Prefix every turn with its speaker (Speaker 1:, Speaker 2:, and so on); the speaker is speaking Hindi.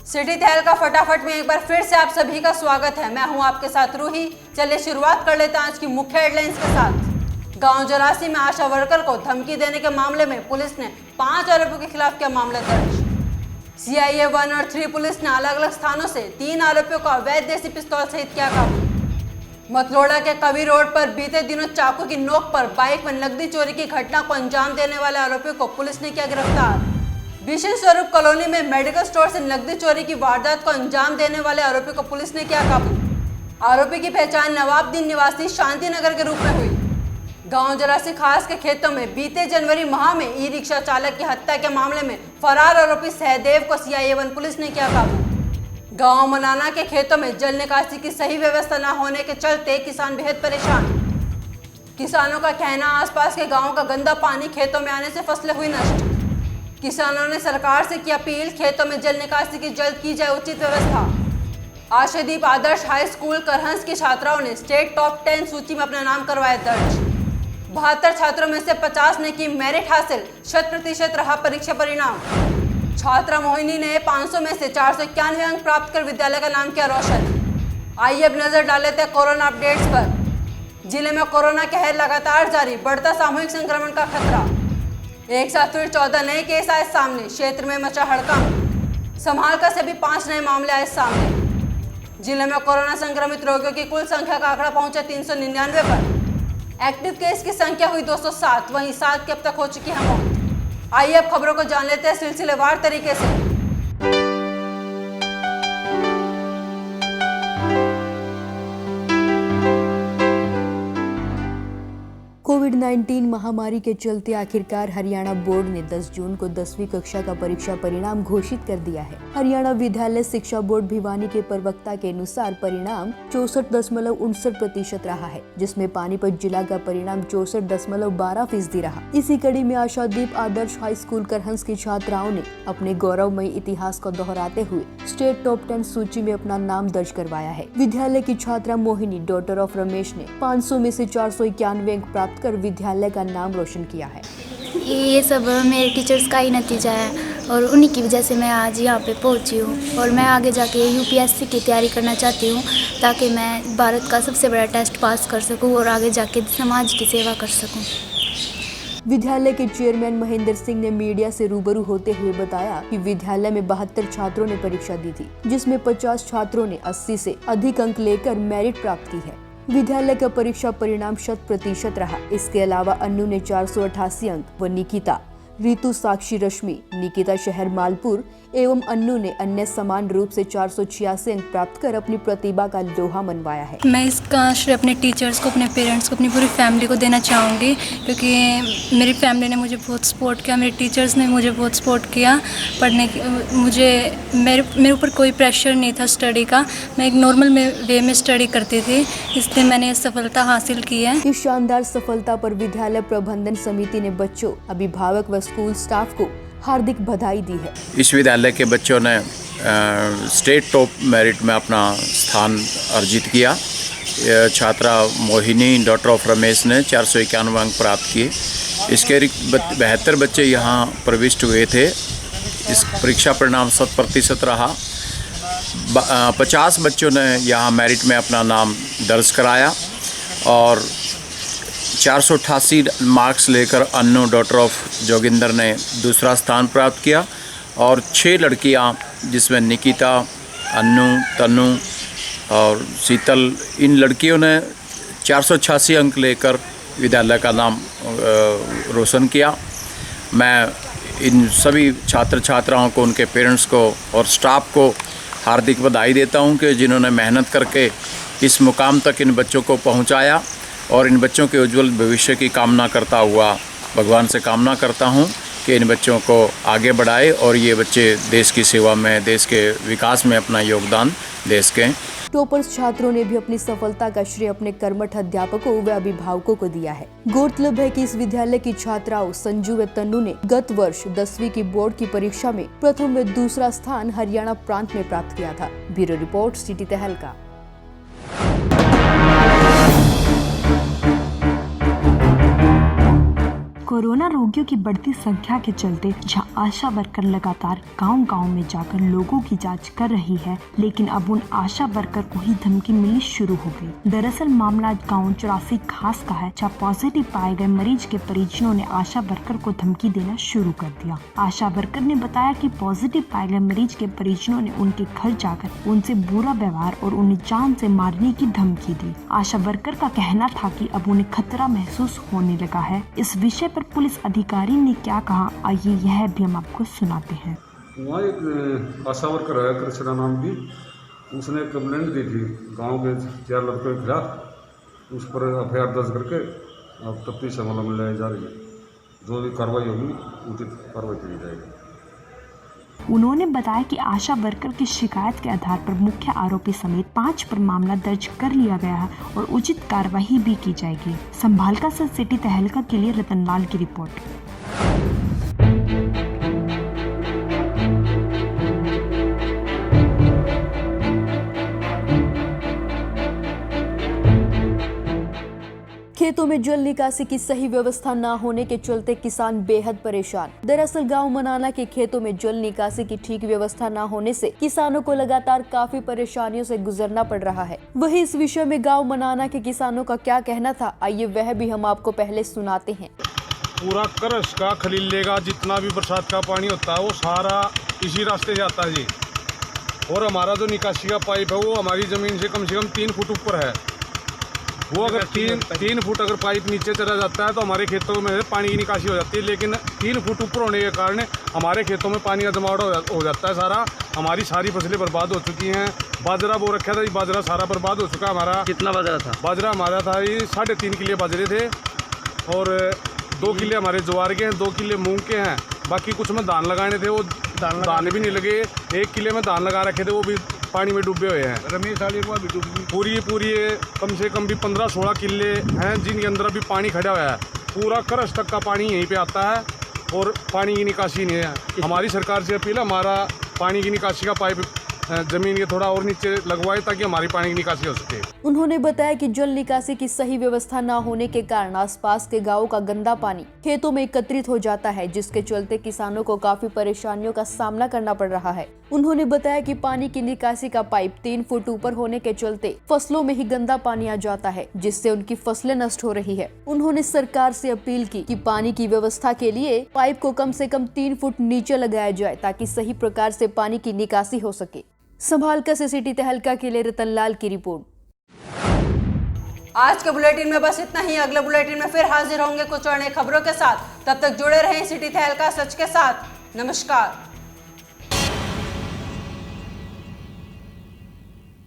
Speaker 1: सिटी तहल का फटाफट में एक बार फिर से आप सभी का स्वागत है। मैं हूं आपके साथ रूही। चलिए शुरुआत कर लेते हैं आज की मुख्य हेडलाइंस के साथ। गांव जरासी में आशा वर्कर को धमकी देने के मामले में पुलिस ने 5 आरोपियों के खिलाफ किया मामला दर्ज। CIA 1 और 3 पुलिस ने अलग अलग स्थानों से 3 आरोपियों को अवैध देसी पिस्तौल सहित किया काबू। मतलोड़ा के कवि रोड पर बीते दिनों चाकू की नोक पर बाइक में नकदी चोरी की घटना को अंजाम देने वाले आरोपियों को पुलिस ने किया गिरफ्तार। विशेष स्वरूप कॉलोनी में मेडिकल स्टोर से नकदी चोरी की वारदात को अंजाम देने वाले आरोपी को पुलिस ने किया काबू। आरोपी की पहचान नवाबदीन निवासी शांति नगर के रूप में हुई। गांव जरासी खास के खेतों में बीते जनवरी माह में ई रिक्शा चालक की हत्या के मामले में फरार आरोपी सहदेव को CIA 1 पुलिस ने किया काबू। गांव मनाना के खेतों में जल निकासी की सही व्यवस्था न होने के चलते किसान बेहद परेशान। किसानों का कहना, आसपास के गाँव का गंदा पानी खेतों में आने से फसलें हुई नष्ट। किसानों ने सरकार से की अपील, खेतों में जल निकासी की जल्द की जाए उचित व्यवस्था। आशादीप आदर्श हाई स्कूल करहंस की छात्राओं ने स्टेट टॉप 10 सूची में अपना नाम करवाया दर्ज। 72 छात्रों में से 50 ने की मेरिट हासिल, 100% रहा परीक्षा परिणाम। छात्रा मोहिनी ने 500 में से 491 अंक प्राप्त कर विद्यालय का नाम किया रोशन। आइए अब नजर डाल लेते हैं कोरोना अपडेट्स पर। जिले में कोरोना कहर लगातार जारी, बढ़ता सामूहिक संक्रमण का खतरा। एक साथ फिर 14 नए केस आए सामने, क्षेत्र में मचा हड़कंप। संभालकर से भी 5 नए मामले आए सामने। जिले में कोरोना संक्रमित रोगियों की कुल संख्या का आंकड़ा पहुंचा 399 पर। एक्टिव केस की संख्या हुई 207, वहीं 7 की अब तक हो चुकी है मौत। आइए अब खबरों को जान लेते हैं सिलसिलेवार तरीके से।
Speaker 2: कोविड-19 महामारी के चलते आखिरकार हरियाणा बोर्ड ने 10 जून को 10वीं कक्षा का परीक्षा परिणाम घोषित कर दिया है। हरियाणा विद्यालय शिक्षा बोर्ड भिवानी के प्रवक्ता के अनुसार परिणाम 64.69% रहा है, जिसमें पानीपत जिला का परिणाम 64.12% रहा। इसी कड़ी में आशादीप आदर्श हाई स्कूल करहंस की छात्राओं ने अपने गौरवमयी इतिहास को दोहराते हुए स्टेट टॉप 10 सूची में अपना नाम दर्ज करवाया है। विद्यालय की छात्रा मोहिनी, डॉटर ऑफ रमेश, ने 500 में से 491 अंक प्राप्त कर विद्यालय का नाम रोशन किया है।
Speaker 3: ये सब मेरे टीचर्स का ही नतीजा है और उन्हीं की वजह से मैं आज यहाँ पे पहुँची हूँ और मैं आगे जाके UPSC की तैयारी करना चाहती हूँ ताकि मैं भारत का सबसे बड़ा टेस्ट पास कर सकूँ और आगे जाके समाज की सेवा कर सकूँ।
Speaker 2: विद्यालय के चेयरमैन महेंद्र सिंह ने मीडिया से रूबरू होते हुए बताया कि विद्यालय में 72 छात्रों ने परीक्षा दी थी, जिसमें 50 छात्रों ने 80 से अधिक अंक लेकर मेरिट प्राप्त की है। विद्यालय का परीक्षा परिणाम 100% रहा। इसके अलावा अन्नू ने 488 अंक व निकिता, ऋतु, साक्षी, रश्मि, निकिता शहर मालपुर एवं अन्नू ने अन्य समान रूप से 486 अंक प्राप्त कर अपनी प्रतिभा का लोहा मनवाया है।
Speaker 4: मैं इसका श्रेय अपने टीचर्स को, अपने पेरेंट्स को, अपनी पूरी फैमिली को देना चाहूँगी, क्योंकि मेरी फैमिली ने मुझे बहुत सपोर्ट किया, मेरे टीचर्स ने मुझे बहुत सपोर्ट किया पढ़ने की। मेरे ऊपर कोई प्रेशर नहीं था स्टडी का, मैं एक नॉर्मल वे में स्टडी करती थी, इसलिए मैंने सफलता हासिल की है।
Speaker 2: इस शानदार सफलता पर विद्यालय प्रबंधन समिति ने बच्चों, अभिभावक व स्कूल स्टाफ को हार्दिक बधाई दी है।
Speaker 5: इस विद्यालय के बच्चों ने स्टेट टॉप मेरिट में अपना स्थान अर्जित किया। छात्रा मोहिनी, डॉटर ऑफ रमेश, ने 491 अंक प्राप्त किए। इसके 72 बच्चे यहाँ प्रविष्ट हुए थे। इस परीक्षा परिणाम 100% रहा। 50 बच्चों ने यहाँ मेरिट में अपना नाम दर्ज कराया और 488 मार्क्स लेकर अन्नू, डॉटर ऑफ जोगिंदर, ने दूसरा स्थान प्राप्त किया और 6 लड़कियां, जिसमें निकिता, अन्नू, तनु और शीतल, इन लड़कियों ने 486 अंक लेकर विद्यालय का नाम रोशन किया। मैं इन सभी छात्र छात्राओं को, उनके पेरेंट्स को और स्टाफ को हार्दिक बधाई देता हूं कि जिन्होंने मेहनत करके इस मुकाम तक इन बच्चों को पहुंचाया और इन बच्चों के उज्जवल भविष्य की कामना करता हुआ भगवान से कामना करता हूं कि इन बच्चों को आगे बढ़ाए और ये बच्चे देश की सेवा में, देश के विकास में अपना योगदान दे सकें।
Speaker 2: टॉपर्स छात्रों ने भी अपनी सफलता का श्रेय अपने कर्मठ अध्यापकों व अभिभावकों को दिया है। गौरतलब है कि इस विद्यालय की छात्राओं संजू व तन्नू ने गत वर्ष 10वीं की बोर्ड की परीक्षा में प्रथम व दूसरा स्थान हरियाणा प्रांत में प्राप्त किया था। ब्यूरो रिपोर्ट, सिटी तहलका।
Speaker 6: कोरोना रोगियों की बढ़ती संख्या के चलते जहां आशा वर्कर लगातार गांव-गांव में जाकर लोगों की जांच कर रही है, लेकिन अब उन आशा वर्कर को ही धमकी मिलनी शुरू हो गई। दरअसल मामला गांव 84 खास का है, जहां पॉजिटिव पाए गए मरीज के परिजनों ने आशा वर्कर को धमकी देना शुरू कर दिया। आशा वर्कर ने बताया कि पॉजिटिव पाए गए मरीज के परिजनों ने उनके घर जाकर उनसे बुरा व्यवहार और उन्हें जान से मारने की धमकी दी। आशा वर्कर का कहना था कि अब उन्हें खतरा महसूस होने लगा है। इस विषय पर पुलिस अधिकारी ने क्या कहा, आइए यह भी हम आपको सुनाते हैं।
Speaker 7: वहाँ एक आशा वर्कर है कृष्णा नाम की, उसने कंप्लेंट दी थी गांव के 4 लड़कों के खिलाफ। उस पर एफआईआर दर्ज करके अब तफ्तीश अमल में लाई जा रही है। जो भी कार्रवाई होगी उचित कार्रवाई की जाएगी।
Speaker 6: उन्होंने बताया कि आशा वर्कर की शिकायत के आधार पर मुख्य आरोपी समेत 5 पर मामला दर्ज कर लिया गया है और उचित कार्रवाई भी की जाएगी। संभालका से सिटी तहलका के लिए रतनलाल की रिपोर्ट।
Speaker 2: खेतों में जल निकासी की सही व्यवस्था न होने के चलते किसान बेहद परेशान। दरअसल गांव मनाना के खेतों में जल निकासी की ठीक व्यवस्था न होने से किसानों को लगातार काफी परेशानियों से गुजरना पड़ रहा है। वहीं इस विषय में गांव मनाना के किसानों का क्या कहना था, आइए वह भी हम आपको पहले सुनाते हैं।
Speaker 8: पूरा करस का खलीले का जितना भी बरसात का पानी होता है वो सारा इसी रास्ते से आता है जी। और हमारा जो निकासी का पाइप है वो हमारी ज़मीन से कम 3 फुट ऊपर है। वो अगर 3 फुट अगर पाइप नीचे चला जाता है तो हमारे खेतों में पानी की निकासी हो जाती है, लेकिन 3 फुट ऊपर होने के कारण हमारे खेतों में पानी का जमावट हो जाता है सारा। हमारी सारी फसलें बर्बाद हो चुकी हैं। बाजरा बो रखा था, बाजरा सारा बर्बाद हो चुका है हमारा।
Speaker 9: कितना बाजरा था?
Speaker 8: बाजरा हमारा था ये 3.5 किले बाजरे थे और 2 किले हमारे ज्वार के हैं, 2 किले मूंग के हैं। बाकी कुछ में धान लगाने थे, वो धान भी नहीं लगे। 1 किले में धान लगा रखे थे, वो भी पानी में डूबे हुए हैं।
Speaker 7: रमेश आली को भी डूबी
Speaker 8: पूरी कम से कम भी 15-16 किले हैं जिनके अंदर अभी पानी खड़ा हुआ है। पूरा करस तक का पानी यहीं पे आता है और पानी की निकासी नहीं है। हमारी सरकार से अपील है, हमारा पानी की निकासी का पाइप जमीन के थोड़ा और नीचे लगवाए ताकि हमारी पानी की निकासी हो सके।
Speaker 2: उन्होंने बताया कि जल निकासी की सही व्यवस्था न होने के कारण आसपास के गांवों का गंदा पानी खेतों में एकत्रित हो जाता है, जिसके चलते किसानों को काफी परेशानियों का सामना करना पड़ रहा है। उन्होंने बताया कि पानी की निकासी का पाइप 3 फुट ऊपर होने के चलते फसलों में ही गंदा पानी आ जाता है, जिससे उनकी फसलें नष्ट हो रही है। उन्होंने सरकार से अपील की कि पानी की व्यवस्था के लिए पाइप को कम से कम 3 फुट नीचे लगाया जाए ताकि सही प्रकार से पानी की निकासी हो सके। संभालका से सिटी तहलका के लिए रतनलाल की रिपोर्ट।
Speaker 1: आज के बुलेटिन में बस इतना ही। अगले बुलेटिन में फिर हाजिर होंगे कुछ और नई खबरों के साथ। तब तक जुड़े रहें सिटी तहलका सच के साथ। नमस्कार।